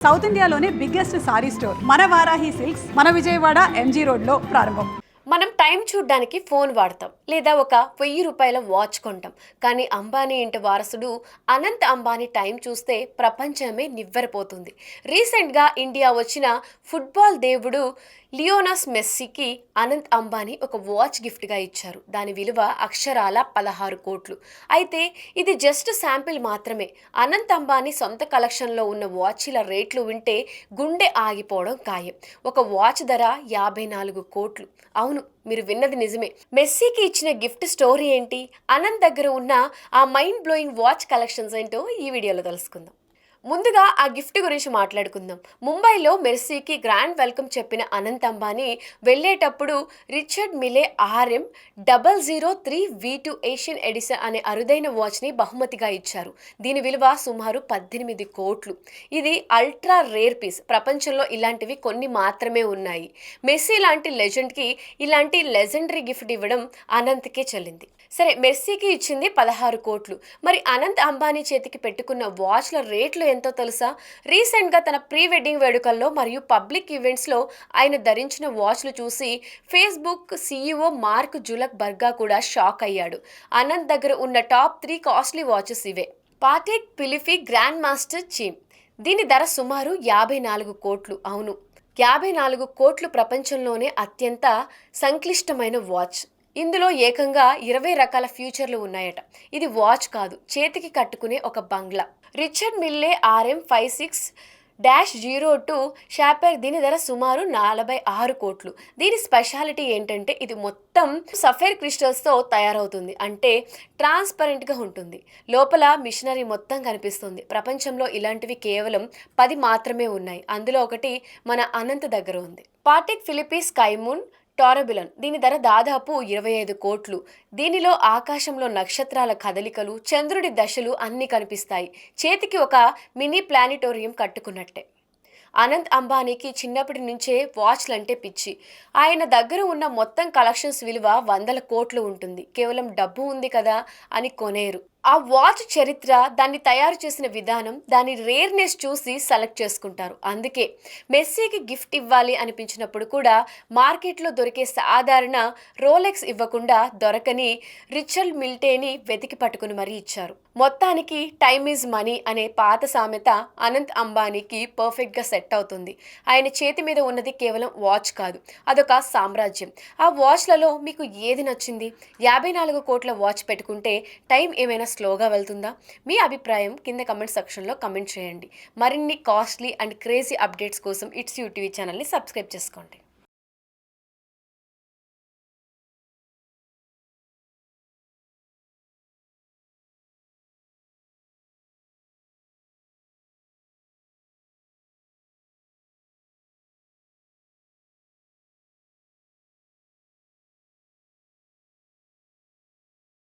South ఇండియాలోనే biggest sorry store మన Varahi silks మన విజయవాడ ఎంజీ రోడ్లో ప్రారంభం. మనం టైం చూడ్డానికి ఫోన్ వాడతాం లేదా ఒక ₹1000 వాచ్ కొంటాం. కానీ అంబానీ ఇంటి వారసుడు అనంత్ అంబానీ టైం చూస్తే ప్రపంచమే నివ్వెరపోతుంది. రీసెంట్గా ఇండియా వచ్చిన ఫుట్బాల్ దేవుడు లియోనస్ మెస్సీకి అనంత్ అంబానీ ఒక వాచ్ గిఫ్ట్గా ఇచ్చారు. దాని విలువ అక్షరాల 16 కోట్లు. అయితే ఇది జస్ట్ శాంపిల్ మాత్రమే. అనంత్ అంబానీ సొంత కలెక్షన్లో ఉన్న వాచ్ల రేట్లు వింటే గుండె ఆగిపోవడం ఖాయం. ఒక వాచ్ ధర 54 కోట్లు. అవును, మీరు విన్నది నిజమే. మెస్సీకి ఇచ్చిన గిఫ్ట్ స్టోరీ ఏంటి, అనంత్ దగ్గర ఉన్న ఆ మైండ్ బ్లోయింగ్ వాచ్ కలెక్షన్స్ ఏంటో ఈ వీడియోలో తెలుసుకుందాం. ముందుగా ఆ గిఫ్ట్ గురించి మాట్లాడుకుందాం. ముంబైలో మెస్సీకి గ్రాండ్ వెల్కమ్ చెప్పిన అనంత్ అంబానీ వెళ్ళేటప్పుడు Richard Milei RM003V2 Asian edition అనే అరుదైన వాచ్ని బహుమతిగా ఇచ్చారు. దీని విలువ సుమారు 18 కోట్లు. ఇది అల్ట్రా రేర్ పీస్. ప్రపంచంలో ఇలాంటివి కొన్ని మాత్రమే ఉన్నాయి. మెస్సీ లాంటి లెజెండ్కి ఇలాంటి లెజెండరీ గిఫ్ట్ ఇవ్వడం అనంత్కే చెల్లింది. సరే, మెస్సీకి ఇచ్చింది 16 కోట్లు. మరి అనంత్ అంబానీ చేతికి పెట్టుకున్న వాచ్ల రేట్లు ఎంతో తెలుసా? రీసెంట్గా తన ప్రీ వెడ్డింగ్ వేడుకల్లో మరియు పబ్లిక్ ఈవెంట్స్లో ఆయన ధరించిన వాచ్లు చూసి ఫేస్బుక్ CEO మార్క్ జుకర్బర్గ్ కూడా షాక్ అయ్యాడు. అనంత్ దగ్గర ఉన్న టాప్ 3 కాస్ట్లీ వాచెస్ ఇవే. పాటేక్ ఫిలిపి గ్రాండ్ మాస్టర్ చీమ్. దీని ధర సుమారు 54 కోట్లు. అవును, 54 కోట్లు. ప్రపంచంలోనే అత్యంత సంక్లిష్టమైన వాచ్. ఇందులో ఏకంగా 20 రకాల ఫ్యూచర్లు ఉన్నాయట. ఇది వాచ్ కాదు, చేతికి కట్టుకునే ఒక బంగ్లా. Richard Mille RM56-02 shopper. దీని ధర సుమారు 46 కోట్లు. దీని స్పెషాలిటీ ఏంటంటే ఇది మొత్తం సఫైర్ క్రిస్టల్స్తో తయారవుతుంది. అంటే ట్రాన్స్పరెంట్గా ఉంటుంది. లోపల మిషనరీ మొత్తం కనిపిస్తుంది. ప్రపంచంలో ఇలాంటివి కేవలం 10 మాత్రమే ఉన్నాయి. అందులో ఒకటి మన అనంత్ దగ్గర ఉంది. పాటేక్ ఫిలిపి స్కైమూన్ టారబులన్. దీని ధర దాదాపు 25 కోట్లు. దీనిలో ఆకాశంలో నక్షత్రాల కదలికలు, చంద్రుడి దశలు అన్నీ కనిపిస్తాయి. చేతికి ఒక మినీ ప్లానిటోరియం కట్టుకున్నట్టే. అనంత్ అంబానీకి చిన్నప్పటి నుంచే వాచ్లంటే పిచ్చి. ఆయన దగ్గర ఉన్న మొత్తం కలెక్షన్స్ విలువ 100 కోట్లు ఉంటుంది. కేవలం డబ్బు ఉంది కదా అని కొనేరు. ఆ వాచ్ చరిత్ర, దాన్ని తయారు చేసిన విధానం, దాని రేర్నెస్ చూసి సెలెక్ట్ చేసుకుంటారు. అందుకే మెస్సీకి గిఫ్ట్ ఇవ్వాలి అనిపించినప్పుడు కూడా మార్కెట్లో దొరికే సాధారణ రోలెక్స్ ఇవ్వకుండా దొరకని రిచర్డ్ మిల్టేని వెతికి పట్టుకుని మరీ ఇచ్చారు. మొత్తానికి టైమ్ ఈజ్ మనీ అనే పాత సామెత అనంత్ అంబానీకి పర్ఫెక్ట్గా సెట్ అవుతుంది. ఆయన చేతి మీద ఉన్నది కేవలం వాచ్ కాదు, అదొక సామ్రాజ్యం. ఆ వాచ్లలో మీకు ఏది నచ్చింది? 54 కోట్ల వాచ్ పెట్టుకుంటే టైం ఏమైనా స్లోగా వెళ్తుందా? మీ అభిప్రాయం కింద కమెంట్ సెక్షన్లో కమెంట్ చేయండి. మరిన్ని కాస్ట్లీ అండ్ క్రేజీ అప్డేట్స్ కోసం ఇట్స్ యూ టీవీ ఛానల్ని సబ్స్క్రైబ్ చేసుకోండి.